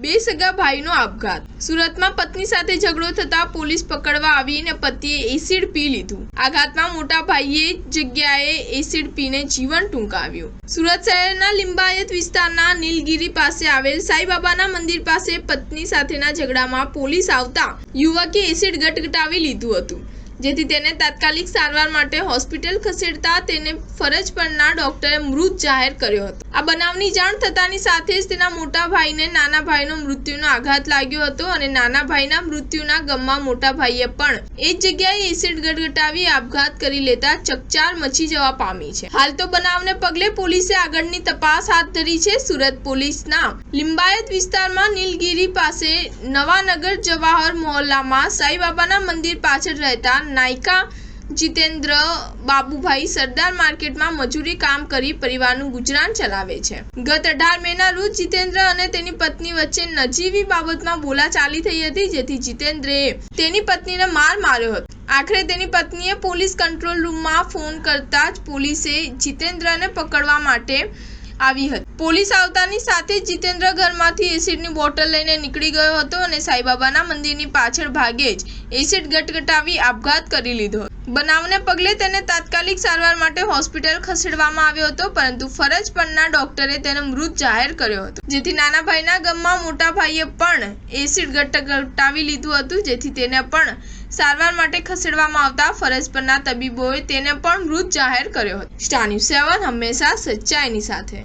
બે સગા ભાઈનો આપઘાત। સુરતમાં પત્ની સાથે ઝઘડો થતા પોલીસ પકડવા આવીને પતિએ એસિડ પી લીધું। આઘાતમાં મોટા ભાઈએ જગ્યાએ એસિડ પીને જીવન ટૂંકાવ્યું। સુરત શહેરના લિંબાયત વિસ્તારના નીલગિરી પાસે આવેલ સાઈબાબાના મંદિર પાસે પત્ની સાથેના ઝઘડામાં પોલીસ આવતા યુવકે એસિડ ગટગટાવી લીધું હતું, જેથી તેને તાત્કાલિક સારવાર માટે હોસ્પિટલ ખસેડતા તેને ફરજ પરના ડોક્ટરે મૃત જાહેર કર્યો હતો। આ બનાવની જાણ થતાની સાથે જ તેના મોટા ભાઈને નાના ભાઈનો મૃત્યુનો આઘાત લાગ્યો હતો અને નાના ભાઈના મૃત્યુના ગમમાં મોટા ભાઈએ પણ એ જ જગ્યાએ એસિડ ગટગટાવી આપઘાત કરી લેતા ચકચાર મચી જવા પામી છે। હાલ તો બનાવને પગલે પોલીસે આગળની તપાસ હાથ ધરી છે। સુરત પોલીસના લિંબાયત વિસ્તારમાં નીલગિરી પાસે નવાનગર જવાહર મોહલ્લામાં સાઈબાબાના મંદિર પાછળ રહેતા નાયકા જીતેન્દ્ર બાબુભાઈ સરદાર માર્કેટમાં મજૂરી કામ કરી પરિવારનું ગુજરાન ચલાવે છે। ગત 18 મેના રોજ જીતેન્દ્ર અને તેની પત્ની વચ્ચે નજીવી બાબતમાં બોલાચાલી થઈ હતી, જેથી જીતેન્દ્રએ તેની પત્નીને માર માર્યો હતો। આખરે તેની પત્નીએ પોલીસ કંટ્રોલ રૂમમાં ફોન કરતા જ પોલીસે જીતેન્દ્રને પકડવા માટે આવી હતી। પોલીસ આવતાની સાથે જ જીતેન્દ્ર ઘરમાંથી એસિડની બોટલ લઈને નીકળી ગયો હતો અને સાઈબાબાના મંદિરની પાછળ ભાગે જ એસિડ ગટગટાવી આપઘાત કરી લીધો હતો। બનાવને પગલે તેને તાત્કાલિક સારવાર માટે હોસ્પિટલ ખસેડવામાં આવ્યો હતો, પરંતુ ફરજ પરના ડોક્ટરે તેને મૃત જાહેર કર્યો હતો, જેથી નાના ભાઈના ગમમાં મોટા ભાઈએ પણ એસિડ ગટગટાવી લીધું હતું, જેથી તેને પણ સારવાર માટે ખસેડવામાં આવતા ફરજ પરના તબીબોએ તેને પણ મૃત જાહેર કર્યો હતો। સ્ટાર ન્યૂઝ 7 હંમેશા સચ્ચાઈની સાથે।